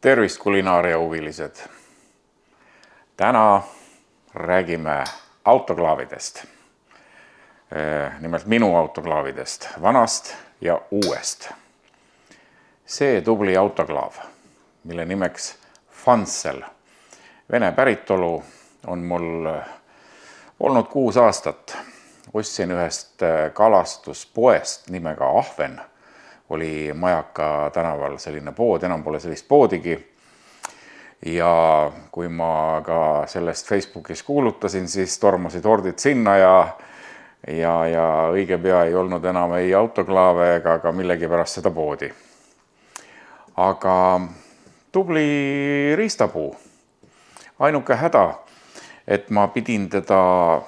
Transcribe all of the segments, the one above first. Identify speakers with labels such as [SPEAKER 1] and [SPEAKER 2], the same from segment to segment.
[SPEAKER 1] Tervist kulinaaria huvilised! Täna räägime autoklaavidest. Nimelt minu autoklaavidest, vanast ja uuest. See tubli autoklaav, mille nimeks Fansel, Vene päritolu, on mul olnud 6 aastat. Ostsin ühest kalastuspoest nimega Ahven. Oli Majaka tänaval selline pood, enam pole sellist poodigi. Ja kui ma ka sellest Facebookis kuulutasin, siis tormasid hordid sinna ja õige pea ei olnud enam ei autoklaave ega ka millegipärast seda poodi. Aga tubli riistapuu. Ainuke häda, et ma pidin teda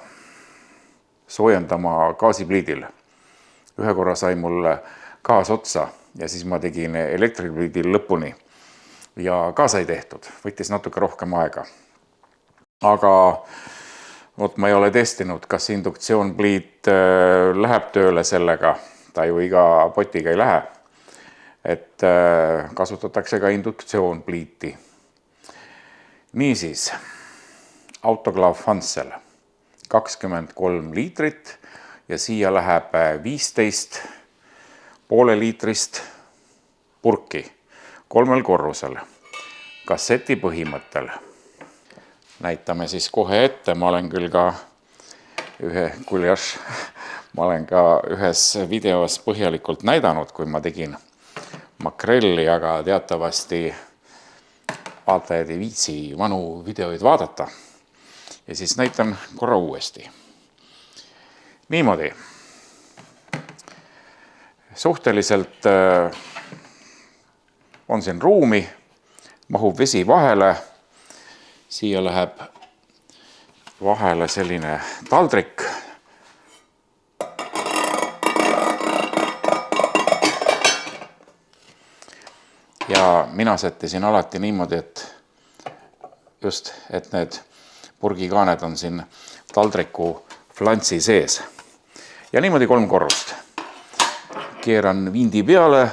[SPEAKER 1] soojendama gaasipliidil. Ühe korra sai mul gaas otsa ja siis ma tegin elektripliidil lõpuni. Ja ka sai tehtud, võttis natuke rohkem aega. Aga ma ei ole testinud, kas induktsioonpliit läheb tööle sellega. Ta ju iga potiga ei lähe. Et kasutatakse ka induktsioonpliiti. Niisiis, autoklaav Fansel, 23 liitrit ja siia läheb 15 pooleliitrist purki 3 korrusel, kasseti põhimõttel. Näitame siis kohe ette, ma olen küll ka ühes videos põhjalikult näidanud, kui ma tegin makrelli, aga teatavasti vaatajad ei viitsi vanu videoid vaadata. Ja siis näitan korra uuesti. Niimoodi. Suhteliselt on siin ruumi, mahub vesi vahele. Siia läheb vahele selline taldrik. Ja mina sättisin alati niimoodi, et need purgikaaned on siin taldriku flantsi sees. Ja niimoodi 3 korrust. Keeran vindi peale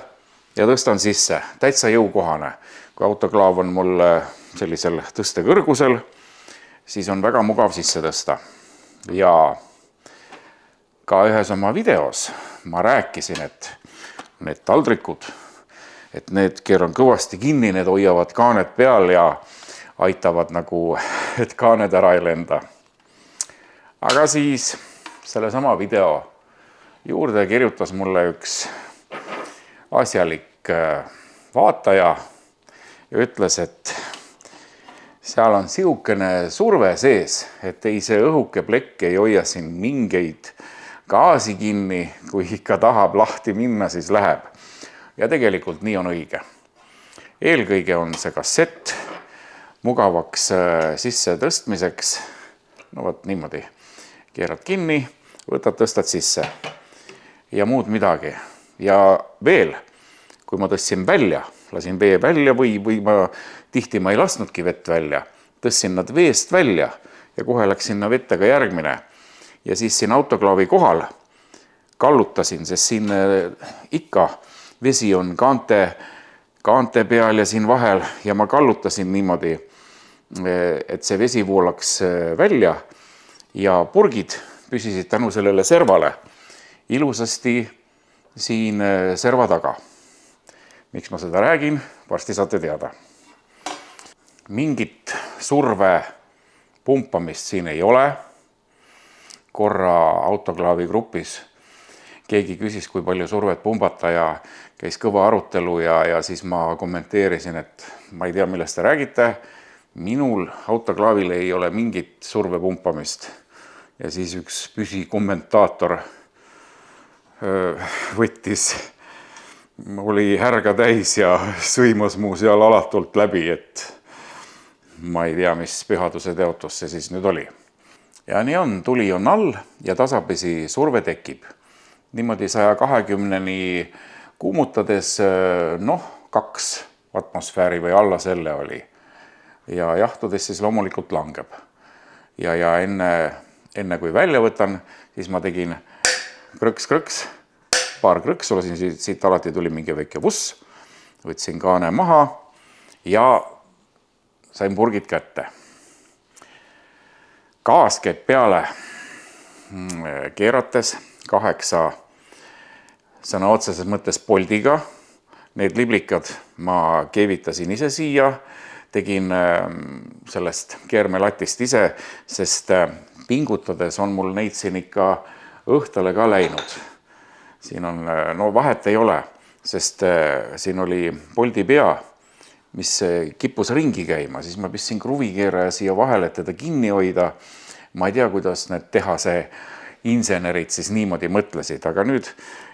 [SPEAKER 1] ja tõstan sisse. Täitsa jõukohane. Kui autoklaav on mul sellisel tõstekõrgusel, siis on väga mugav sisse tõsta. Ja ka ühes oma videos ma rääkisin, et need taldrikud, et need keeran kõvasti kinni, need hoiavad kaaned peal ja aitavad nagu, et kaaned ära ei lenda. Aga siis sellesama video juurde kirjutas mulle üks asjalik vaataja ja ütles, et seal on siukene surve sees, et ei see õhuke plekk ei hoia siin mingeid gaasi kinni, kui ikka tahab lahti minna, siis läheb. Ja tegelikult nii on õige. Eelkõige on see kassett mugavaks sisse tõstmiseks. No võt niimoodi. Keerad kinni, võtad, tõstad sisse. Ja muud midagi. Ja veel, kui ma tõstsin välja, lasin vee välja või tihti ma ei lasknudki vett välja, tõstsin nad veest välja ja kohe läks sinna vette ka järgmine. Ja siis siin autoklaavi kohal kallutasin, sest siin ikka vesi on kaante peal ja siin vahel ja ma kallutasin niimoodi, et see vesi voolaks välja ja purgid püsisid tänu sellele servale ilusasti siin serva taga. Miks ma seda räägin? Varsti saate teada. Mingit surve pumpamist siin ei ole. Korra autoklaavi grupis keegi küsis, kui palju survet pumbata ja käis kõva arutelu ja siis ma kommenteerisin, et ma ei tea, millest te räägite. Minul autoklaavil ei ole mingit surve pumpamist. Ja siis üks püsikommentaator oli härga täis ja sõimas muu seal alatult läbi, et ma ei tea, mis pühaduse teotus see siis nüüd oli. Ja nii on, tuli on all ja tasapisi surve tekib. Niimoodi 120-ni kuumutades 2 atmosfääri või alla selle oli. Ja jahtudes siis loomulikult langeb. Ja enne kui välja võtan, siis ma tegin krõks, paar krõksu, lasin siit alati tuli mingi väike vuss, võtsin kaane maha ja sain purgid kätte. Gaas käib peale keerates 8 sõna otseses mõttes poldiga. Need liblikad ma keevitasin ise siia, tegin sellest keermelatist ise, sest pingutades on mul neid siin ikka õhtale ka läinud. Siin on, no vahet ei ole, sest siin oli poldi pea, mis kippus ringi käima, siis ma pistsin kruvikeeraja siia vahele, et teda kinni hoida. Ma ei tea, kuidas need tehase insenerid siis niimoodi mõtlesid, aga nüüd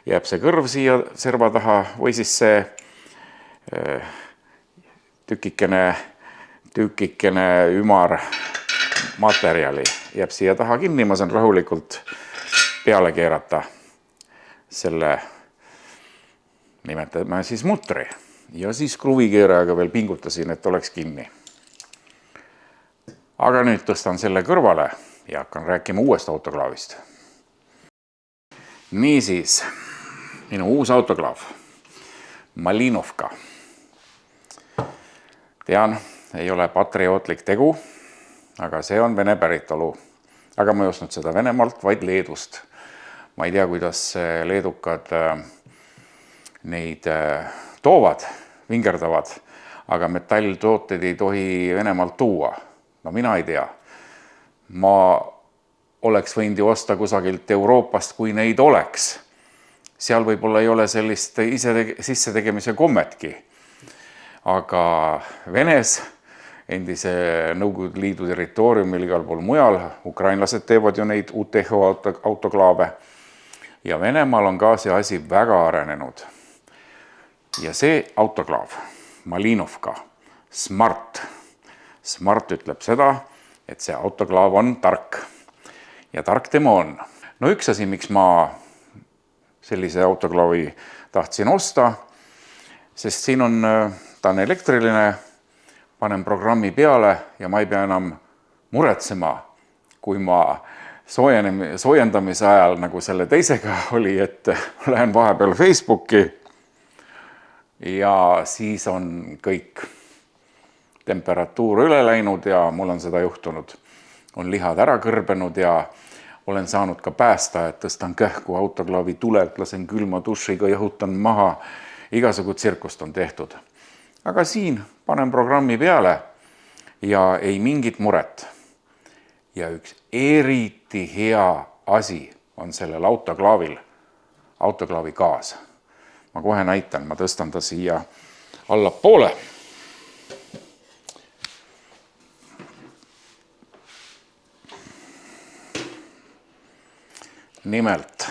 [SPEAKER 1] jääb see kõrv siia serva taha või siis see tükikene ümar materjali jääb siia taha kinni. Ma saan rahulikult peale keerata selle, nimetame siis mutri, ja siis kruvikeerajaga veel pingutasin, et oleks kinni. Aga nüüd tõstan selle kõrvale ja hakkan rääkima uuest autoklaavist. Niisiis, minu uus autoklaav, Malinovka. Tean, ei ole patriootlik tegu, aga see on Vene päritolu. Aga ma ei ostnud seda Venemaalt, vaid Leedust. Ma ei tea, kuidas leedukad neid toovad, vingerdavad, aga metalltooted ei tohi Venemaalt tuua. No mina ei tea. Ma oleks võinud ju osta kusagilt Euroopast, kui neid oleks. Seal võib-olla ei ole sellist sissetegemise kommetki. Aga Venes, endise Nõukogude Liidu territooriumil igal pool mujal, ukrainlased teevad ju neid UTH autoklaave. Ja Venemaal on ka see asi väga arenenud. Ja see autoklaav, Malinovka, Smart ütleb seda, et see autoklaav on tark. Ja tark tema on. No üks asi, miks ma sellise autoklaavi tahtsin osta, sest siin on, ta on elektriline, panen programmi peale ja ma ei pea enam muretsema, kui ma soojendamise ajal, nagu selle teisega oli, et lähen vahepeal Facebooki ja siis on kõik temperatuur üle läinud ja mul on seda juhtunud. On lihad ära kõrbenud ja olen saanud ka päästa, et tõstan kähku autoklaavi tulelt, lasen külma dušiga, jahutan maha. Igasugud tsirkust on tehtud. Aga siin panen programmi peale ja ei mingit muret. Ja üks eriti hea asi on sellel autoklaavil, autoklaavi gaas. Ma kohe näitan, ma tõstan ta siia allapoole. Nimelt,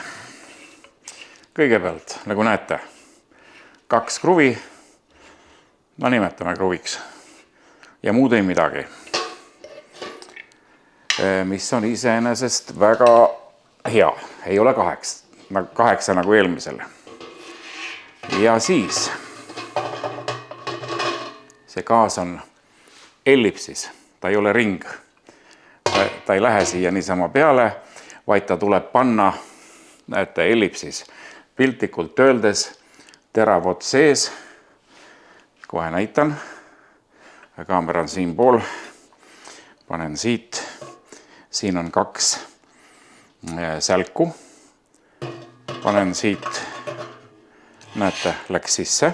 [SPEAKER 1] kõigepealt, nagu näete, 2 kruvi, no nimetame kruviks, ja muud ei midagi, mis on iseenesest väga hea, ei ole 8 nagu eelmisel. Ja siis, see gaas on ellipsis, ta ei ole ring, ta ei lähe siia niisama peale, vaid ta tuleb panna, näete, ellipsis, piltlikult öeldes, teravot sees, kohe näitan, kaamera on siin pool, panen siit, siin on 2 sälku, panen siit, näete, läks sisse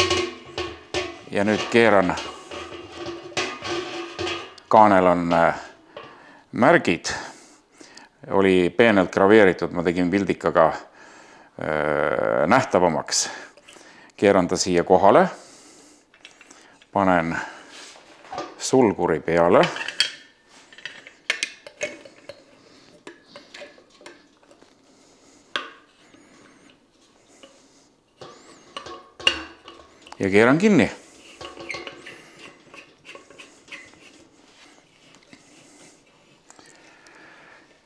[SPEAKER 1] ja nüüd keeran, kaanel on märgid, oli peenelt graveeritud, ma tegin pildikaga nähtavamaks. Keeran ta siia kohale, panen sulguri peale. Ja keeran kinni.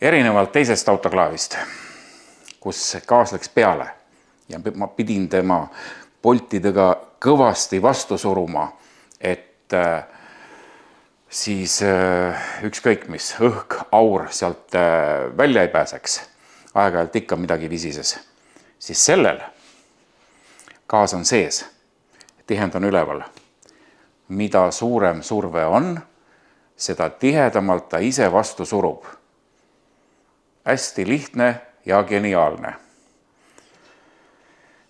[SPEAKER 1] Erinevalt teisest autoklaavist, kus gaas läks peale ja ma pidin tema poltidega kõvasti vastu suruma, et siis ükskõik mis õhk, aur sealt välja ei pääseks, aeg-ajalt ikka midagi visises, siis sellel gaas on sees, tihend on üleval. mida suurem surve on, seda tihedamalt ta ise vastu surub. Hästi lihtne ja geniaalne.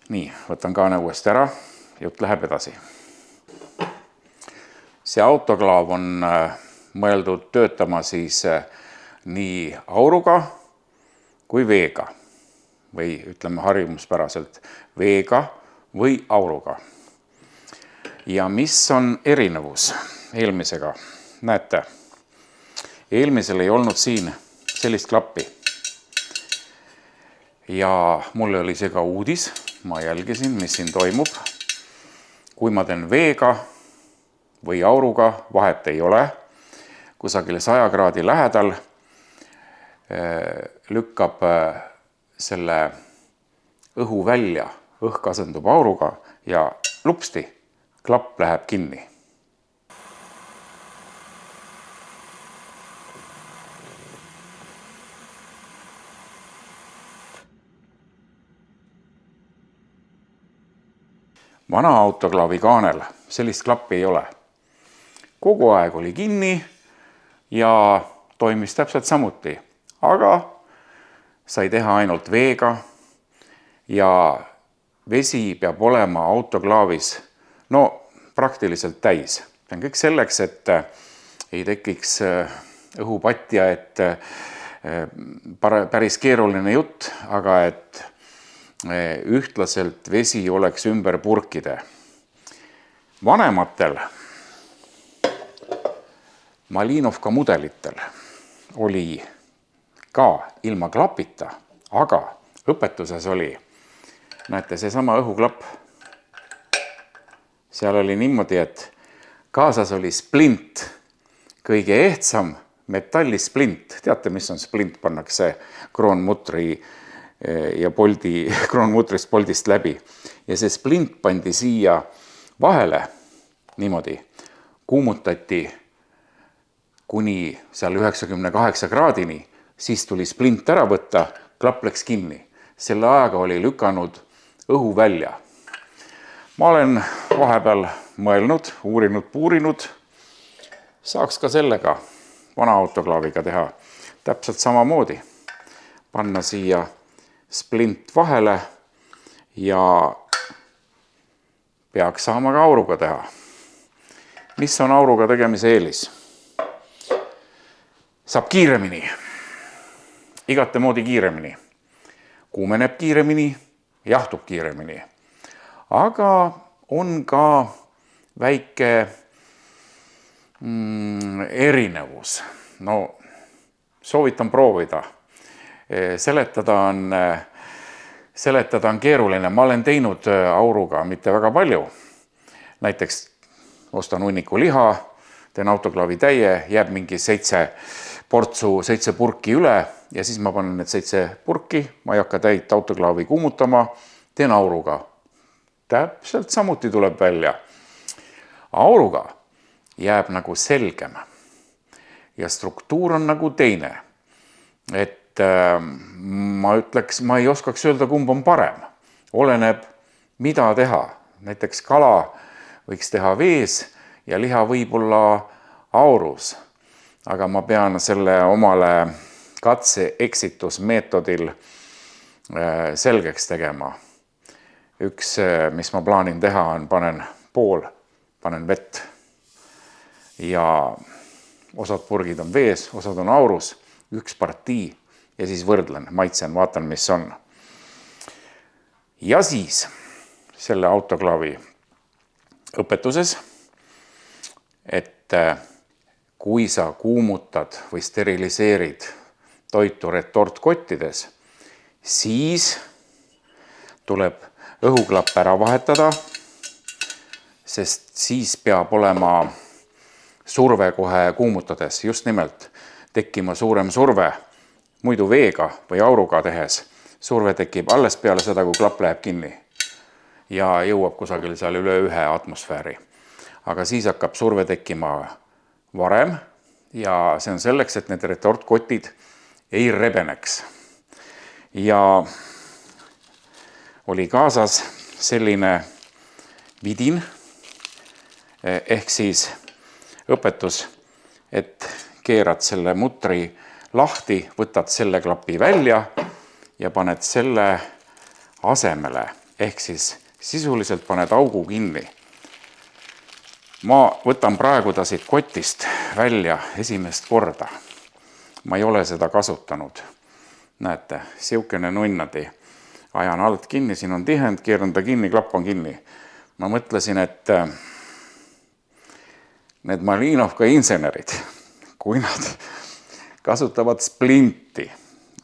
[SPEAKER 1] Nii, võtan kaane uuesti ära, jutt läheb edasi. See autoklaav on mõeldud töötama siis nii auruga kui veega või ütleme harjumuspäraselt veega või auruga. Ja mis on erinevus eelmisega? Näete, eelmisel ei olnud siin sellist klappi. Ja mulle oli see ka uudis, ma jälgisin, mis siin toimub. Kui ma teen veega või auruga, vahet ei ole, kusagil 100 kraadi lähedal lükkab selle õhu välja, õhk asendub auruga ja lupsti, klapp läheb kinni. Vana autoklaavi kaanel sellist klappi ei ole. Kogu aeg oli kinni ja toimis täpselt samuti, aga sai teha ainult veega ja vesi peab olema autoklaavis praktiliselt täis. See on kõik selleks, et ei tekiks õhupatja, et päris keeruline jutt, aga et ühtlaselt vesi oleks ümber purkide. Vanematel Malinovka mudelitel oli ka ilma klapita, aga õpetuses oli, näete, seesama õhuklapp. Seal oli niimoodi, et kaasas oli splint, kõige ehtsam metallisplint. Teate, mis on splint? Pannakse kroonmutri ja kroonmutrist poldist läbi. Ja see splint pandi siia vahele niimoodi, kuumutati kuni seal 98 kraadini, siis tuli splint ära võtta, klapp läks kinni. Selle ajaga oli lükanud õhu välja. Ma olen vahepeal mõelnud, uurinud, puurinud, saaks ka sellega vana autoklaaviga teha täpselt samamoodi. Panna siia splint vahele ja peaks saama ka auruga teha. Mis on auruga tegemise eelis? Saab kiiremini, igate moodi kiiremini. Kuumeneb kiiremini, jahtub kiiremini. Aga on ka väike erinevus. Soovitan proovida. Seletada on keeruline. Ma olen teinud auruga mitte väga palju. Näiteks ostan hunniku liha, teen autoklaavi täie, jääb mingi 7 purki üle ja siis ma panen need 7 purki, ma ei hakka täit autoklaavi kuumutama, teen auruga. Täpselt samuti tuleb välja. Auruga jääb nagu selgem ja struktuur on nagu teine. Et ma ei oskaks öelda, kumb on parem. Oleneb, mida teha. Näiteks kala võiks teha vees ja liha võib-olla aurus. Aga ma pean selle omale katse-eksitusmeetodil selgeks tegema. Üks, mis ma plaanin teha, on panen vett. Ja osad purgid on vees, osad on aurus, üks partii ja siis võrdlen, maitsen, vaatan, mis on. Ja siis selle autoklaavi õpetuses, et kui sa kuumutad või steriliseerid toitu retortkottides, siis tuleb õhuklapp ära vahetada, sest siis peab olema surve kohe kuumutades, just nimelt tekkima suurem surve, muidu veega või auruga tehes. Surve tekib alles peale seda, kui klapp läheb kinni ja jõuab kusagil seal üle 1 atmosfääri. Aga siis hakkab surve tekkima varem ja see on selleks, et need retortkotid ei rebeneks. Ja oli kaasas selline vidin, Ehk siis õpetus, et keerad selle mutri lahti, võtad selle klapi välja ja paned selle asemele. Ehk siis sisuliselt paned augu kinni. Ma võtan praegu ta siit kotist välja esimest korda. Ma ei ole seda kasutanud. Näete, siukene nunnadi. Ajan alt kinni, siin on tihend, keeran ta kinni, klapp on kinni. Ma mõtlesin, et need Malinovka insenerid, kui nad kasutavad splinti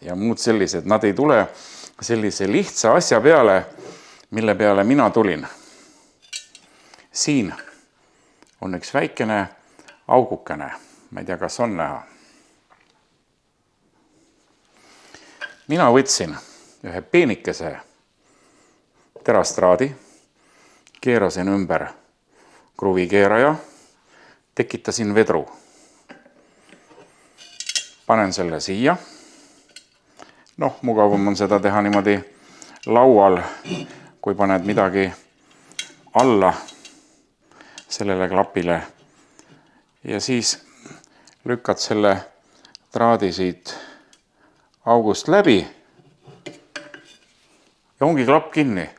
[SPEAKER 1] ja muud sellised, nad ei tule sellise lihtsa asja peale, mille peale mina tulin. Siin on üks väikene augukene, ma ei tea, kas on näha. Mina võtsin ühe peenikese terastraadi, keerasin ümber kruvikeeraja, tekitasin vedru. Panen selle siia. Mugavam on seda teha niimoodi laual, kui paned midagi alla sellele klapile. Ja siis lükkad selle traadi siit august läbi ja ongi klapp kinni.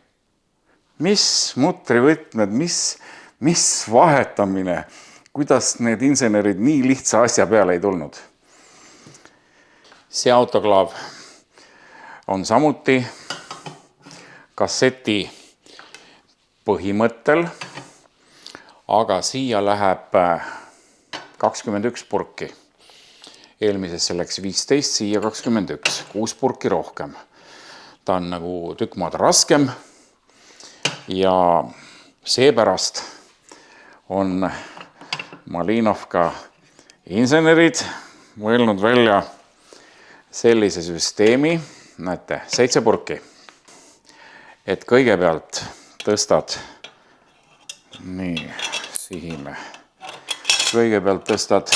[SPEAKER 1] Mis mutrivõtmed, mis vahetamine, kuidas need insenerid nii lihtsa asja peale ei tulnud. See autoklaav on samuti kasseti põhimõttel, aga siia läheb 21 purki. Eelmises selleks 15, siia 21, 6 purki rohkem. Ta on nagu tükk maad raskem ja seepärast on Malinovka insenerid mõelnud välja sellise süsteemi, näete, 7 purki, et kõigepealt tõstad, nii, sihime, kõigepealt tõstad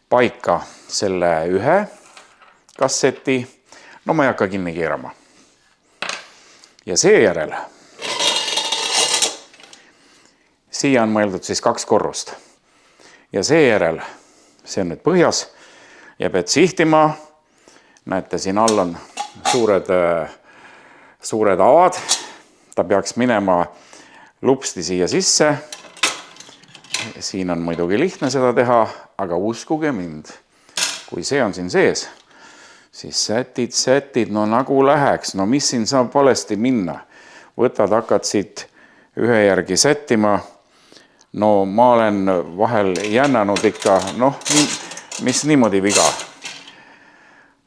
[SPEAKER 1] paika selle ühe kasseti, ma ei hakka kinni keerama. Ja seejärel siia on mõeldud siis 2 korrust. Ja seejärel, see on nüüd põhjas, ja pead sihtima, näete, siin all on suured avad, ta peaks minema lupsti siia sisse. Siin on muidugi lihtne seda teha, aga uskuge mind, kui see on siin sees, siis sätid, nagu läheks, mis siin saab valesti minna. Võtad, hakkad siit ühe järgi sättima, ma olen vahel jännanud ikka, mis niimoodi viga.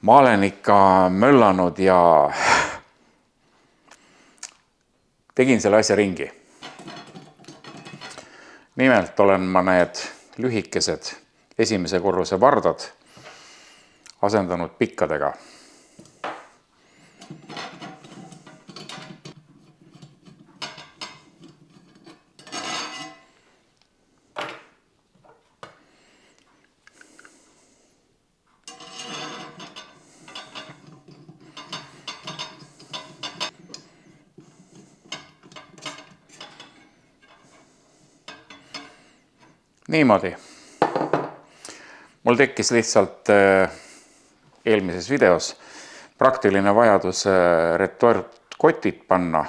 [SPEAKER 1] Ma olen ikka möllanud ja tegin selle asja ringi. Nimelt olen ma need lühikesed esimese korruse vardad asendanud pikkadega. Niimoodi. Mul tekkis lihtsalt eelmises videos praktiline vajadus retortkotid panna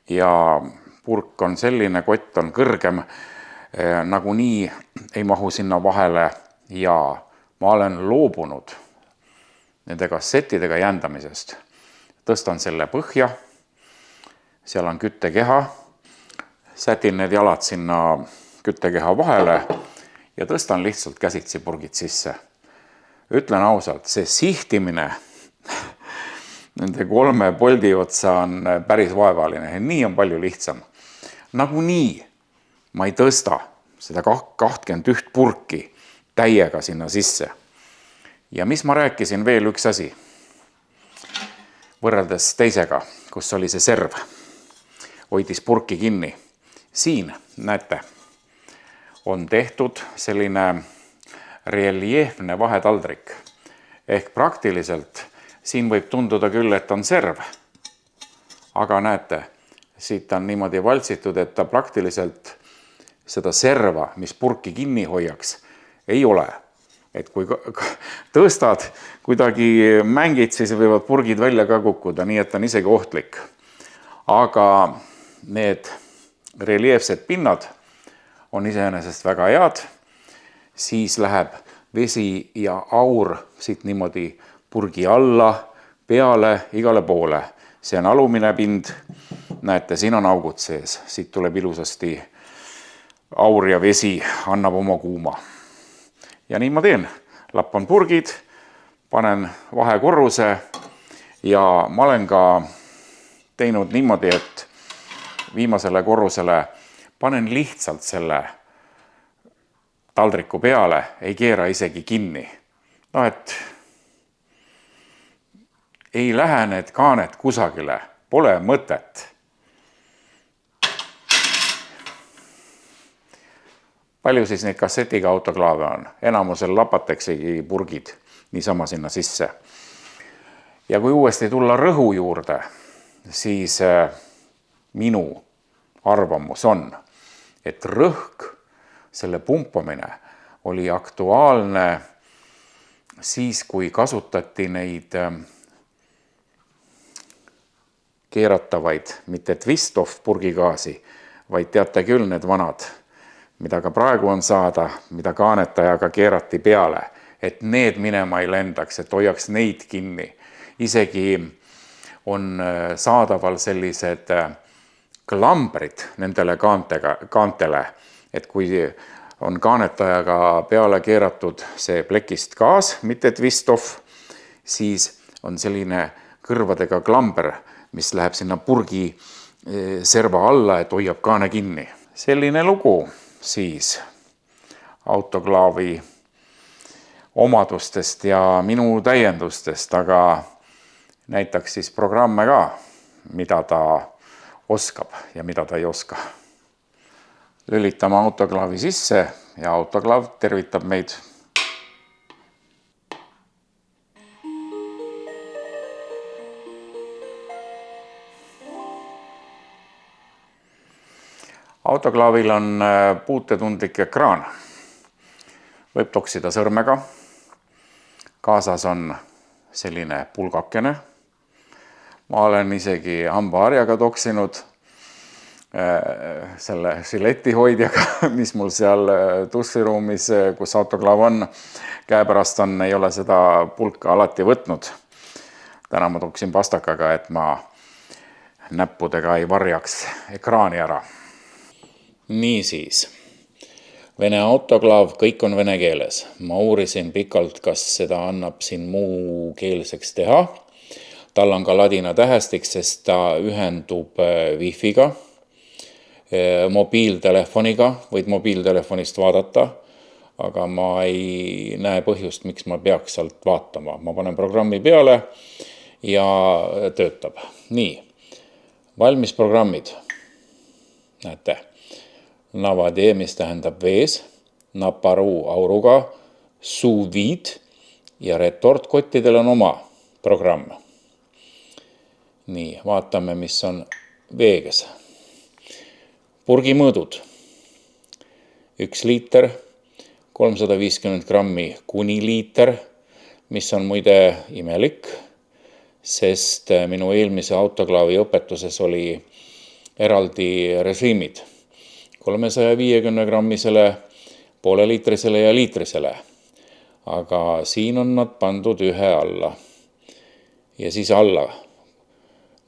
[SPEAKER 1] ja purk on selline, kott on kõrgem, nagunii ei mahu sinna vahele ja ma olen loobunud nende kassettidega jändamisest. Tõstan selle põhja, seal on küttekeha, sätin need jalad sinna küttekeha vahele ja tõstan lihtsalt käsitsi purgid sisse. Ütlen ausalt, see sihtimine nende 3 poldi otsa on päris vaevaline ja nii on palju lihtsam. Nagunii ma ei tõsta seda 21 purki täiega sinna sisse. Ja mis ma rääkisin veel üks asi, võrreldes teisega, kus oli see serv, hoidis purki kinni. Siin, näete, on tehtud selline reljeefne vahetaldrik. Ehk praktiliselt Siin võib tunduda küll, et on serv, aga näete, siit on niimoodi valtsitud, et ta praktiliselt seda serva, mis purki kinni hoiaks, ei ole. Et kui tõstad, kuidagi mängid, siis võivad purgid välja ka kukkuda, nii et on isegi ohtlik. Aga need reljeefsed pinnad on iseenesest väga head, siis läheb vesi ja aur siit niimoodi purgi alla, peale, igale poole. See on alumine pind, näete, siin on augud sees, siit tuleb ilusasti aur ja vesi, annab oma kuuma. Ja nii ma teen, lappan purgid, panen vahekorruse ja ma olen ka teinud niimoodi, et viimasele korrusele panen lihtsalt selle taldriku peale, ei keera isegi kinni. No et ei lähe need kaaned kusagile, pole mõtet. Palju siis neid kassetiga autoklaave on? Enamusel lapateksegi purgid niisama sinna sisse. Ja kui uuesti tulla rõhu juurde, siis minu arvamus on, et rõhk, selle pumpamine oli aktuaalne siis, kui kasutati neid keeratavaid, mitte twist-off purgigaasi, vaid teate küll need vanad, mida ka praegu on saada, mida kaanetajaga keerati peale, et need minema ei lendaks, et hoiaks neid kinni. Isegi on saadaval sellised klambrid nendele kaantele, et kui on kaanetajaga peale keeratud see plekist gaas, mitte twist-off, siis on selline kõrvadega klamber, mis läheb sinna purgi serva alla, et hoiab kaane kinni. Selline lugu siis autoklaavi omadustest ja minu täiendustest, aga näitaks siis programme ka, mida ta oskab ja mida ta ei oska. Lülitame autoklaavi sisse ja autoklaav tervitab meid. Autoklaavil on puutetundlik ekraan. Võib toksida sõrmega. Kaasas on selline pulgakene. Ma olen isegi hambaharjaga toksinud selle žiletihoidjaga, mis mul seal duširuumis, kus autoklaav on, käepärast on, ei ole seda pulka alati võtnud. Täna ma toksin pastakaga, et ma näppudega ei varjaks ekraani ära. Niisiis, Vene autoklaav, kõik on vene keeles. Ma uurisin pikalt, kas seda annab siin muukeelseks teha. Tal on ka ladina tähestik, sest ta ühendub wifiga, mobiiltelefoniga, võid mobiiltelefonist vaadata, aga ma ei näe põhjust, miks ma peaks sealt vaatama. Ma panen programmi peale ja töötab. Nii, valmis programmid. Näete. Navade, mis tähendab vees, naparu auruga, suuviid ja retortkottidel on oma programm. Nii, vaatame, mis on veeges. Purgimõõdud. 1 liiter, 350 grammi kuni liiter, mis on muide imelik, sest minu eelmise autoklaavi õpetuses oli eraldi režiimid. 350 grammisele, pooleliitrisele ja liitrisele. Aga siin on nad pandud ühe alla. Ja siis alla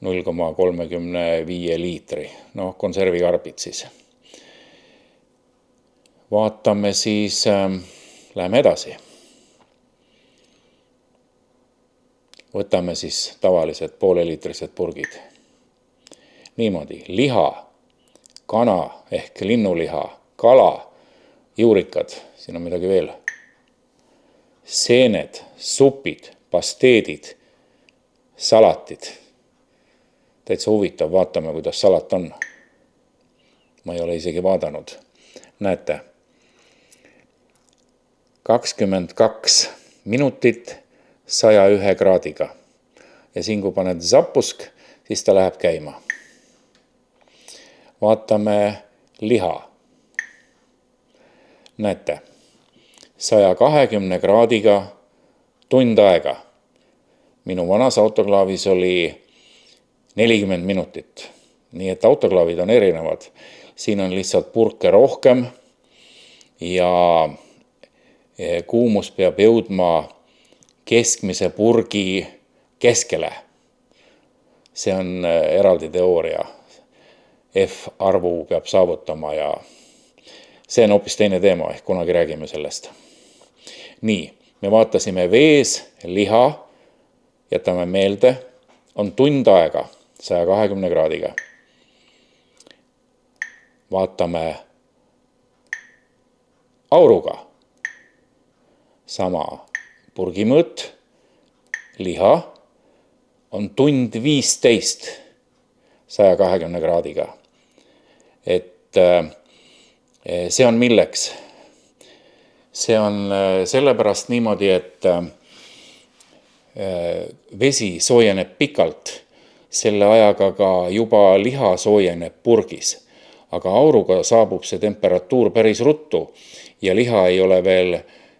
[SPEAKER 1] 0,35 liitri. No, konservikarbid siis. Vaatame siis, läheme edasi. Võtame siis tavalised pooleliitrised purgid. Niimoodi, liha. Kana ehk linnuliha, kala, juurikad, siin on midagi veel. Seened, supid, pasteedid, salatid. Täitsa huvitav, vaatame, kuidas salat on. Ma ei ole isegi vaadanud. Näete, 22 minutit 101 kraadiga. ja siin kui paned zappusk, siis ta läheb käima. Vaatame liha. Näete, 120 kraadiga tund aega. Minu vanas autoklaavis oli 40 minutit. Nii et autoklaavid on erinevad. Siin on lihtsalt purke rohkem ja kuumus peab jõudma keskmise purgi keskele. See on eraldi teooria. F-arvu peab saavutama ja see on hoopis teine teema, ehk kunagi räägime sellest. Nii, me vaatasime vees liha, jätame meelde, on tund aega 120 kraadiga. Vaatame auruga. Sama purgimõõt, liha on tund 15 120 kraadiga. Et see on milleks? See on sellepärast niimoodi, et vesi soojeneb pikalt, selle ajaga ka juba liha soojeneb purgis. Aga auruga saabub see temperatuur päris ruttu ja liha ei ole veel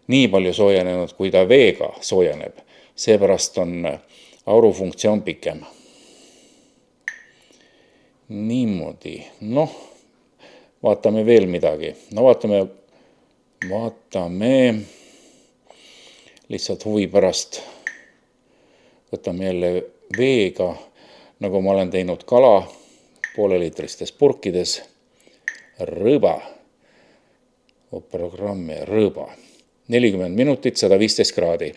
[SPEAKER 1] nii palju soojenenud, kui ta veega soojeneb. Seepärast on auru funktsioon pikem. Niimoodi, vaatame veel midagi. Vaatame lihtsalt huvi pärast. Võtame jälle veega, nagu ma olen teinud kala, pooleliitristes purkides, rõõba, programmi rõõba. 40 minutit, 115 kraadi.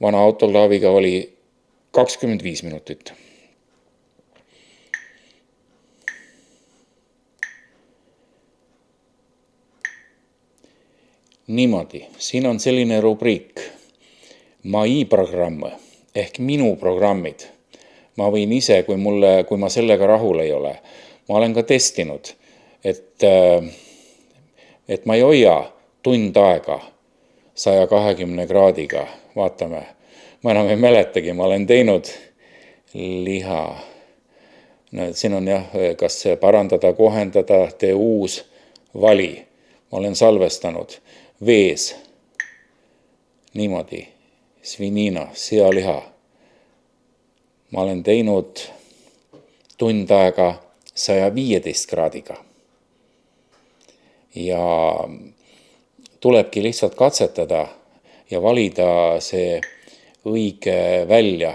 [SPEAKER 1] Vana autoklaaviga oli 25 minutit. Niimoodi, siin on selline rubriik, MAI-programm ehk minu programmid. Ma võin ise, kui ma sellega rahul ei ole. Ma olen ka testinud, et ma ei hoia tund aega 120 kraadiga. Vaatame, ma enam ei mäletagi, ma olen teinud liha. Siin on kas parandada, kohendada, tee uus, vali. Ma olen salvestanud vees. Niimoodi, svinina, sealiha. Ma olen teinud tund aega 115 kraadiga. Ja tulebki lihtsalt katsetada ja valida see õige välja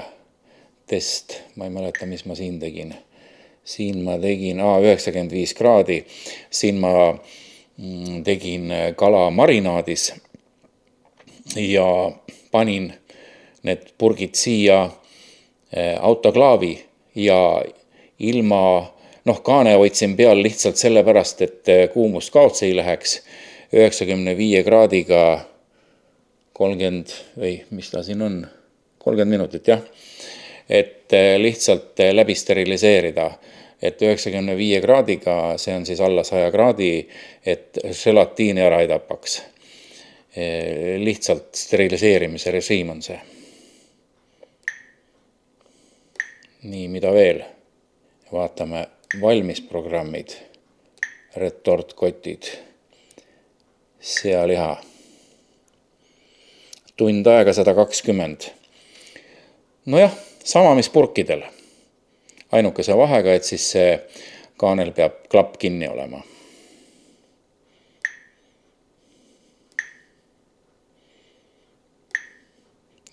[SPEAKER 1] test. Ma ei mäleta, mis ma siin tegin. Siin ma tegin 95 kraadi. Siin ma tegin kala marinaadis ja panin need purgid siia autoklaavi ja ilma, kaane hoidsin peal lihtsalt sellepärast, et kuumus kaotsi ei läheks 95 kraadiga 30, või mis ta siin on, 30 minutit, jah. Et lihtsalt läbi steriliseerida. Et 95 kraadiga, see on siis alla 100 kraadi, et želatiini ära ei tapaks. Lihtsalt steriliseerimise režiim on see. Nii, mida veel? Vaatame valmisprogrammid, retortkotid, sealiha. Tund aega 120. Nojah, sama mis purkidel. Ainukese vahega, et siis see kaanel peab klapp kinni olema.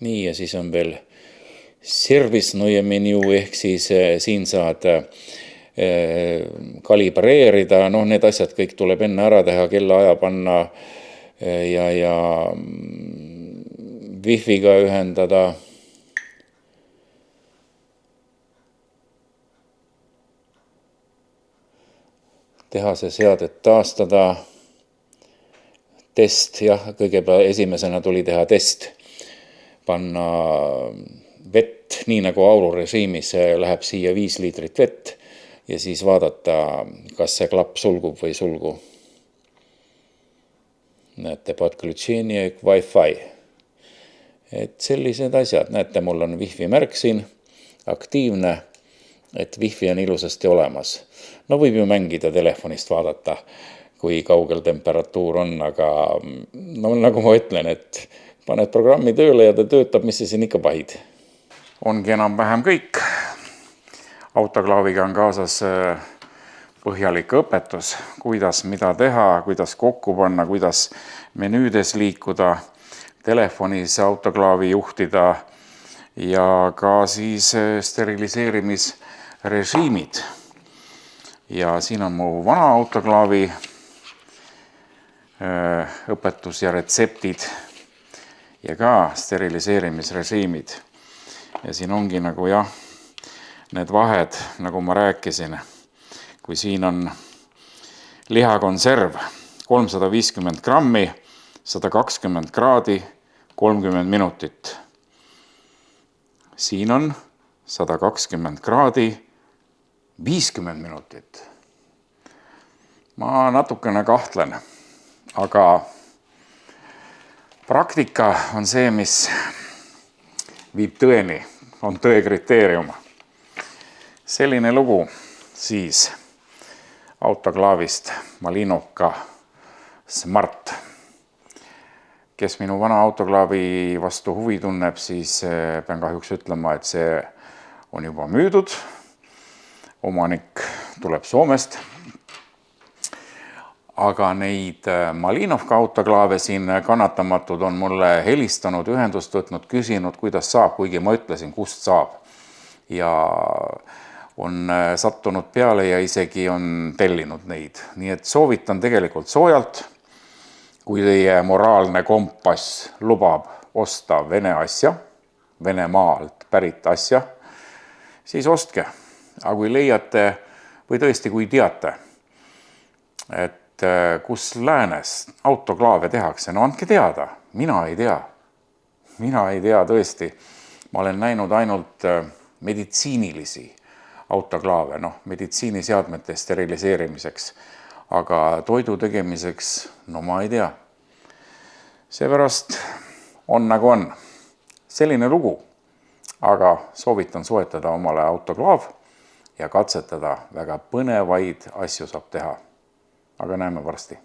[SPEAKER 1] Nii, ja siis on veel service noje menu, ehk siis siin saad kalibreerida. Need asjad kõik tuleb enne ära teha, kella aja panna ja wifi'ga ühendada. Teha see seadet taastada. Test, kõigepealt esimesena tuli teha test. Panna vett, nii nagu aururežiimis läheb siia 5 liitrit vett ja siis vaadata, kas see klapp sulgub või sulgu. Näete, podключение к Wi-Fi. Et sellised asjad. Näete, mul on wifi märk siin. aktiivne, et wifi on ilusasti olemas. No võib ju mängida telefonist vaadata, kui kaugel temperatuur on, aga no nagu ma ütlen, et paned programmi tööle ja ta töötab, mis see siin ikka pahid. Ongi enam-vähem kõik. Autoklaaviga on kaasas põhjalik õpetus, kuidas mida teha, kuidas kokku panna, kuidas menüüdes liikuda, telefonis autoklaavi juhtida ja ka siis steriliseerimisrežiimid. Ja siin on mu vana autoklaavi õpetus ja retseptid ja ka steriliseerimisrežiimid. Ja siin ongi nagu jah, need vahed, nagu ma rääkisin, kui siin on lihakonserv 350 grammi, 120 kraadi, 30 minutit. Siin on 120 kraadi, 50 minutit. Ma natukene kahtlen, aga praktika on see, mis viib tõeni, on tõe kriteerium. Selline lugu siis autoklaavist Malinovka Smart. Kes minu vana autoklaavi vastu huvi tunneb, siis pean kahjuks ütlema, et see on juba müüdud. Omanik tuleb Soomest. Aga neid Malinovka autoklaave siin kannatamatud on mulle helistanud, ühendust võtnud, küsinud, kuidas saab, kuigi ma ütlesin, kust saab. Ja on sattunud peale ja isegi on tellinud neid. Nii et soovitan tegelikult soojalt, kui teie moraalne kompass lubab osta Vene asja, Venemaalt pärit asja, siis ostke. Aga kui leiate või tõesti kui teate, et kus läänes autoklaave tehakse, no andke teada, mina ei tea. Mina ei tea tõesti. Ma olen näinud ainult meditsiinilisi autoklaave, meditsiiniseadmete steriliseerimiseks, aga toidu tegemiseks, no ma ei tea. Seepärast on nagu on. Selline lugu, aga soovitan soetada omale autoklaav ja katsetada, väga põnevaid asju saab teha. Aga näeme varsti.